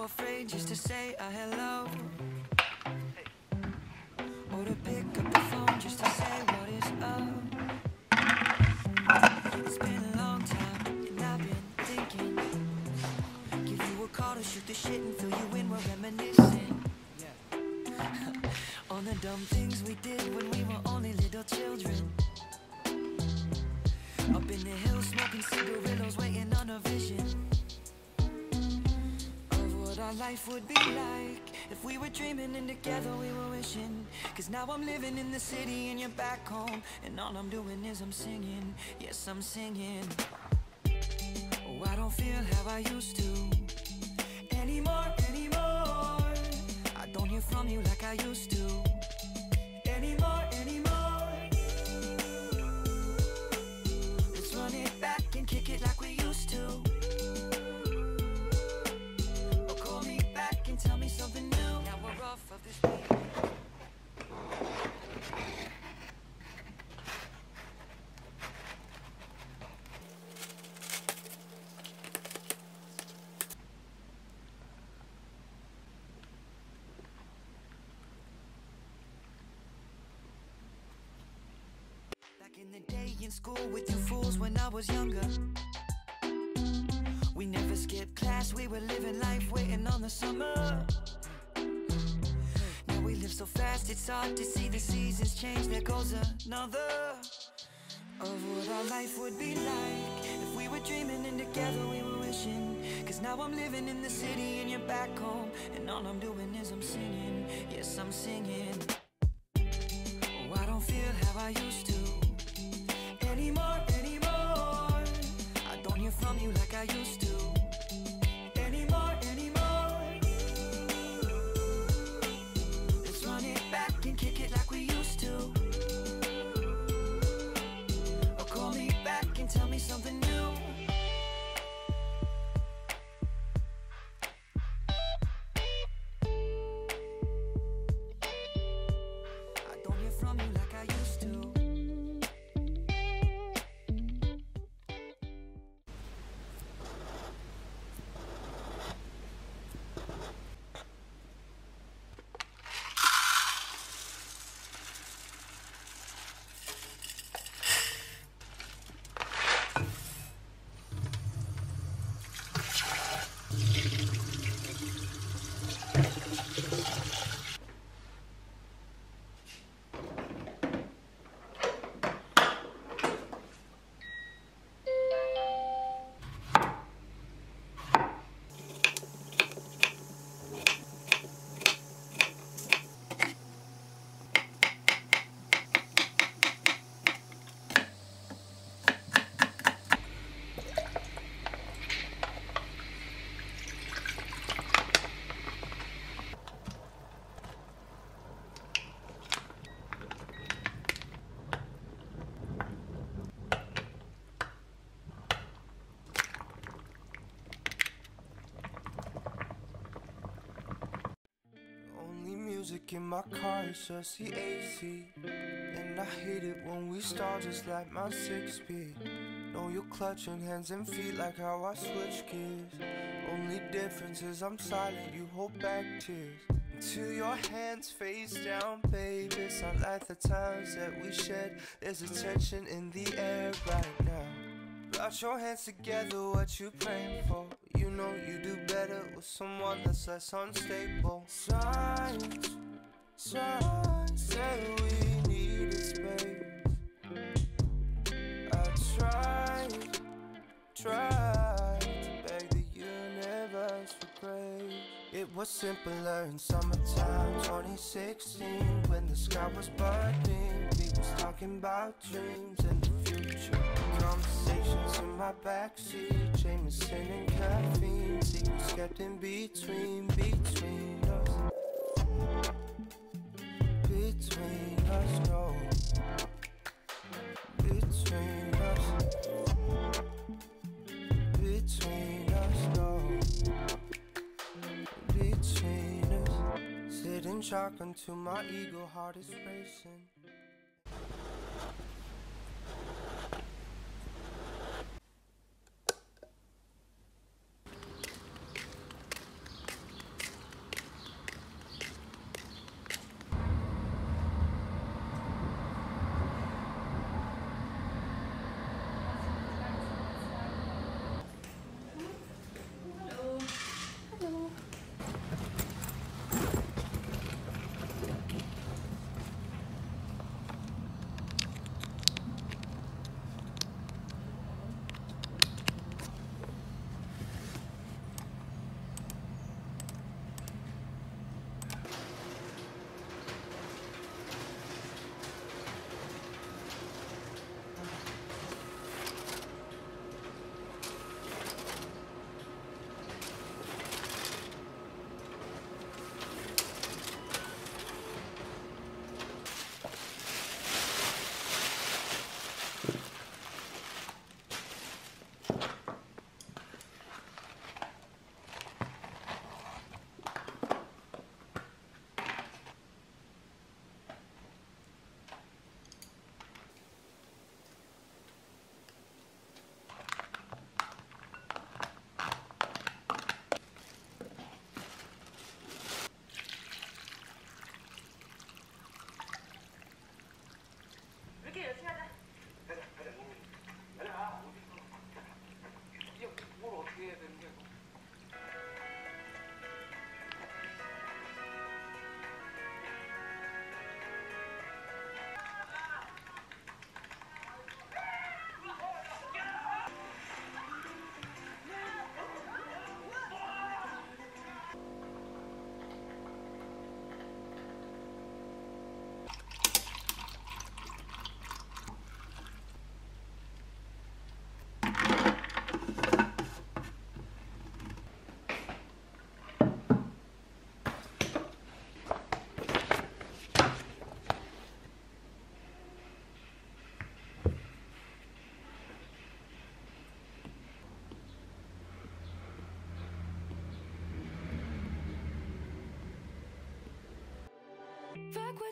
afraid just to say a hello, or to pick up the phone just to say what is up. It's been a long time and I've been thinking, give you a call to shoot the shit and fill you in, we're reminiscing on the dumb things we did when we were only little children. Up in the hills smoking cigarillos, waiting on a vision of what our life would be like if we were dreaming and together we were wishing. Cause now I'm living in the city and you're back home, and all I'm doing is I'm singing, yes I'm singing. Oh, I don't feel how I used to anymore. I don't hear from you like I used to anymore. Let's run it back and kick it like we used to. Or call me back and tell me something new. Now we're off of this beat. In the day in school with you fools when I was younger, we never skipped class, we were living life waiting on the summer. Now we live so fast it's hard to see the seasons change. There goes another of what our life would be like if we were dreaming and together we were wishing. Cause now I'm living in the city and you're back home, and all I'm doing is I'm singing, yes I'm singing. Oh, I don't feel how I used to anymore. I don't hear from you like I used to anymore. Let's run it back and kick it like we used to. Or call me back and tell me something new. I don't hear from you like I used to. Music in my car, it's just the AC. And I hate it when we start just like my 6-speed. Know you're clutching hands and feet like how I switch gears. Only difference is I'm silent, you hold back tears. Until your hands face down, babe. It's not like the times that we shed. There's a tension in the air right now. Got your hands together, what you praying for? You know you do better with someone that's less unstable. Signs say we needed space. I tried to beg the universe for grace. It was simpler in summertime 2016, when the sky was burning. We was talking about dreams and the future. Conversations in my backseat, Jameson and caffeine. Secrets kept in between us. Between us, no. Between us. Between us, no. Between us. Sitting shotgun to my ego, heart is racing.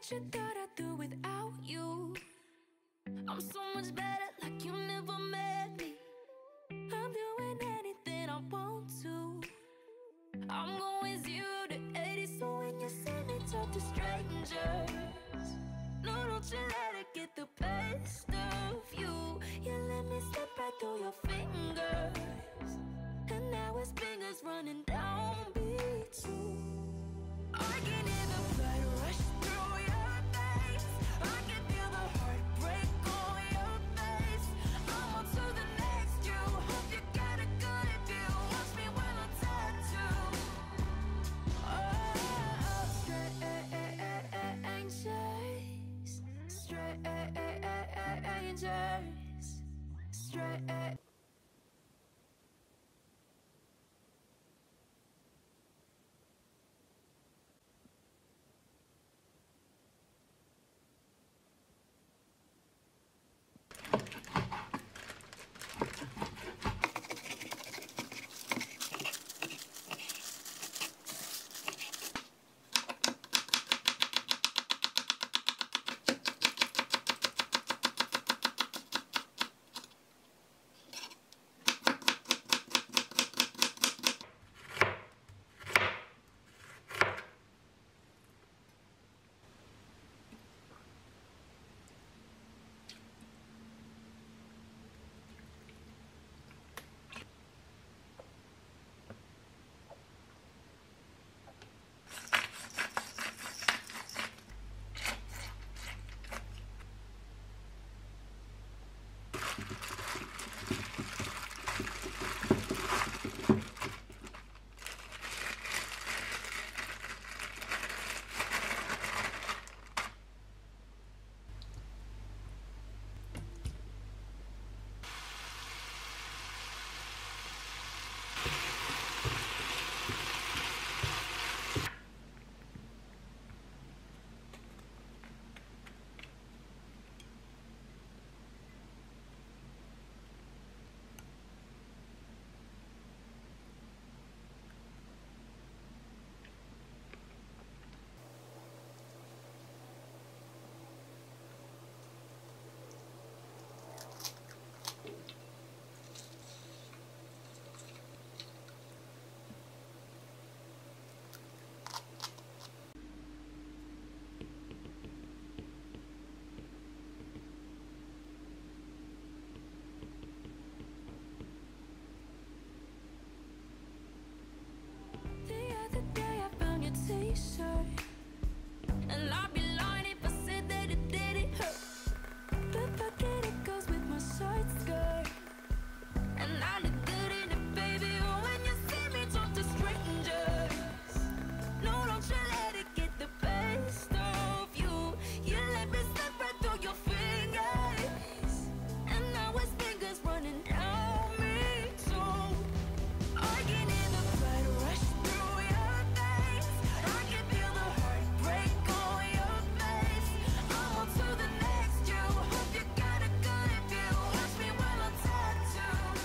what you thought I'd do without you. I'm so much better, like you never met me. I'm doing anything I want to. I'm going 0 to 80, so when you see me talk to strangers, no, don't you let it get the best of you. You let me slip right through your fingers, and now it's fingers running down me too. I can hear the blood rush through your veins. I can feel the heartbreak on your face. I'm on to the next you. Hope you got a good view. Watch me while I tattoo. Oh, strangers, strangers. T-shirt, and I'd be lying if I said that it didn't hurt. But fuck it, it goes with my short skirt, and I look good in it, baby. Oh, when you see me talk to strangers, no, don't you let it get the best of you. You let me slip right through your fingers, and now it's fingers running down me too. I can hear the blood rush through your veins. I can feel the heartbreak on your face. I'm on to the next you. Hope you got a good view. Watch me while I tattoo.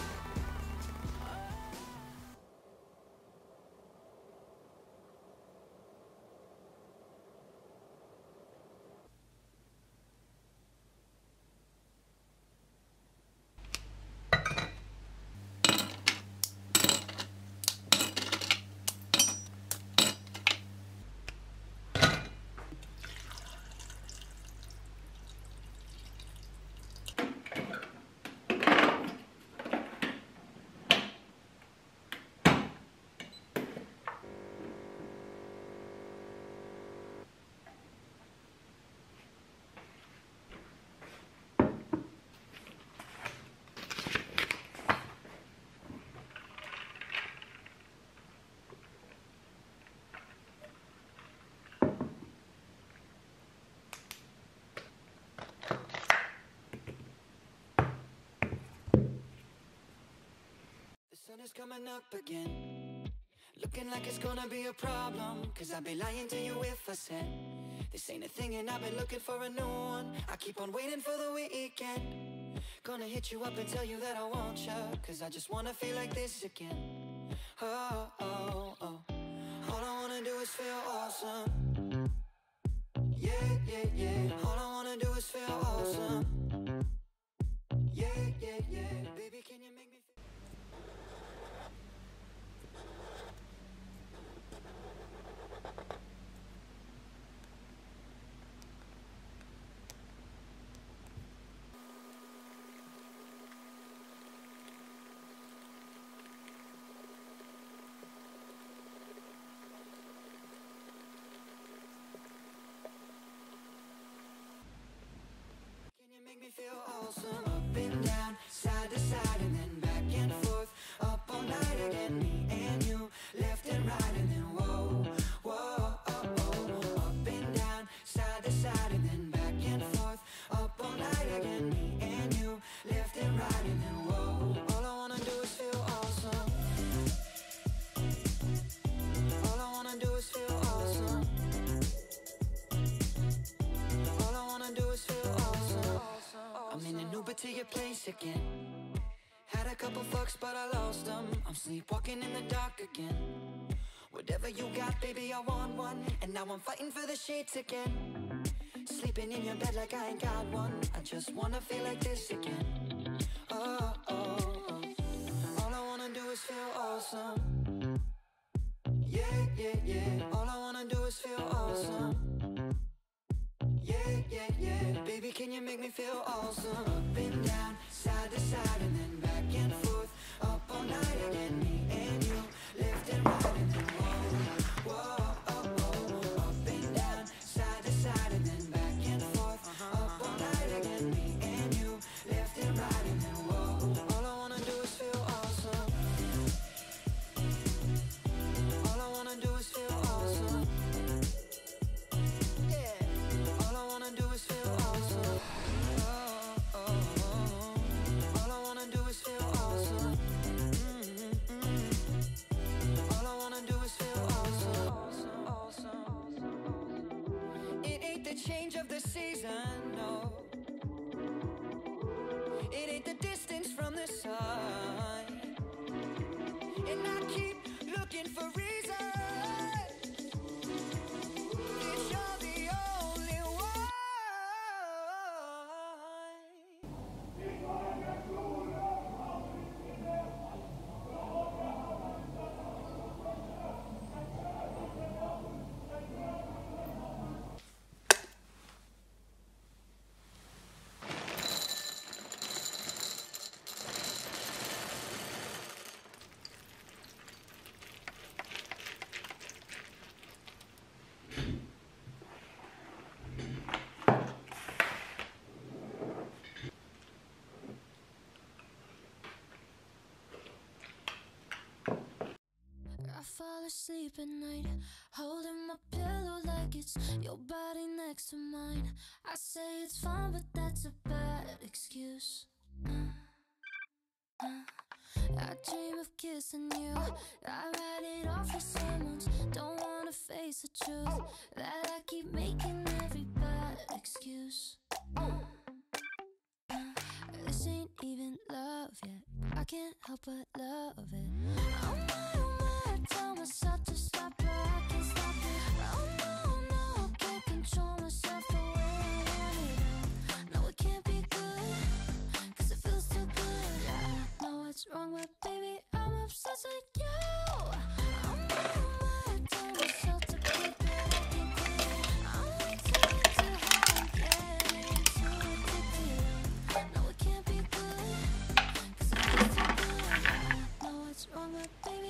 The sun is coming up again, looking like it's gonna be a problem. Cause I'd be lying to you if I said this ain't a thing and I've been looking for a new one. I keep on waiting for the weekend. Gonna hit you up and tell you that I want you, cause I just wanna feel like this again. Oh, oh, oh. All I wanna do is feel awesome. Yeah, yeah. awesome. Up and down, side to side, and then back and forth. Up all night again, me and you, left and right, and then whoa, whoa, oh, oh. Up and down, side to side, and then back and forth. Up all night again, me and you, left and right, and then whoa. All I wanna do is feel awesome. All I wanna do is feel awesome. All I wanna do is feel awesome. I'm in an Uber to your place again. Had a couple fucks but I lost them. I'm sleepwalking in the dark again. Whatever you got, baby, I want one. And now I'm fighting for the sheets again. Sleeping in your bed like I ain't got one. I just wanna feel like this again. Oh, oh, oh. All I wanna do is feel awesome. Yeah, yeah, yeah. All I wanna do is feel awesome. Yeah, yeah, yeah. Baby, can you make me feel awesome? Up and down, side to side, and then back and forth. Up all night again, me and you, left and right, and then whoa, whoa, oh, oh. Up and down, side to side, and then back and forth. Up all night again, me and you, left and right, and then whoa. All I wanna do is feel awesome. All I wanna do is feel awesome. Yeah. All I wanna do is feel awesome. Oh, oh, oh. All I wanna do is feel awesome. All I wanna do is feel awesome. Awesome, awesome. It ain't the change of the season, no. It ain't the distance from the sun. And I keep looking for reasons. It's you're the only one. I fall asleep at night, holding my pillow like it's your body next to mine. I say it's fine, but that's a bad excuse. I dream of kissing you, I write it off as someone's. Don't wanna face the truth that I keep making every bad excuse. This ain't even love yet, I can't help but love it. Oh my, I tell myself to stop, but I can't stop it. Oh no, I can't control myself the way I want it. No, it can't be good, cause it feels too good. I know what's wrong, but baby, I'm obsessed with you. Oh my, I tell myself to quit, but I can't quit it. I'm way too high, I'm getting too addicted. No, it can't be good, cause it feels too good. I know what's wrong, but baby,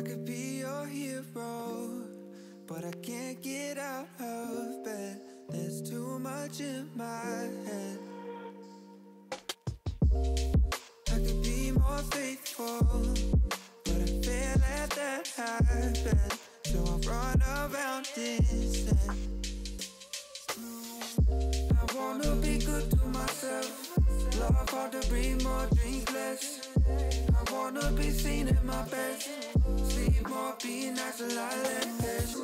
could be your hero, but I can't get out of bed. There's too much in my head. I could be more faithful, but I fail at that habit. So I run around instead. I wanna be good to myself, love hard to breathe more, drink less. I wanna be seen at my best, sleep more, be nice a lot less.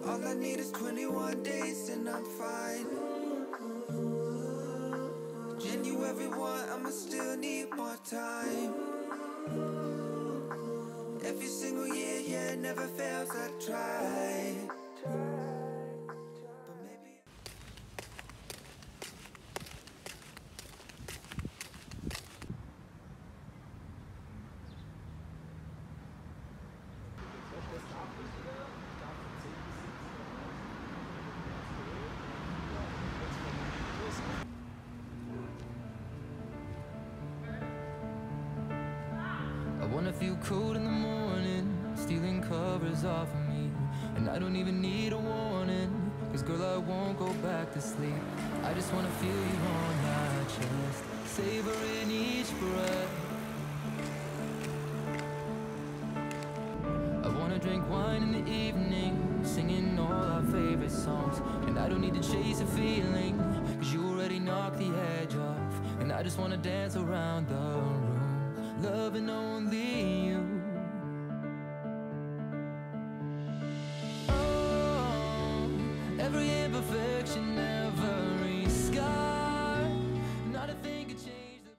All I need is 21 days and I'm fine. Genuine everyone, I'ma still need more time. Every single year, yeah, it never fails, I try. But maybe I wanna feel cold in the morning, stealing covers off of me. And I don't even need a warning, cause girl, I won't go back to sleep. I just wanna feel you on my chest, savoring each breath. I wanna drink wine in the evening, singing all our favorite songs. And I don't need to chase a feeling, cause you already knocked the edge off. And I just wanna dance around the room, loving only you.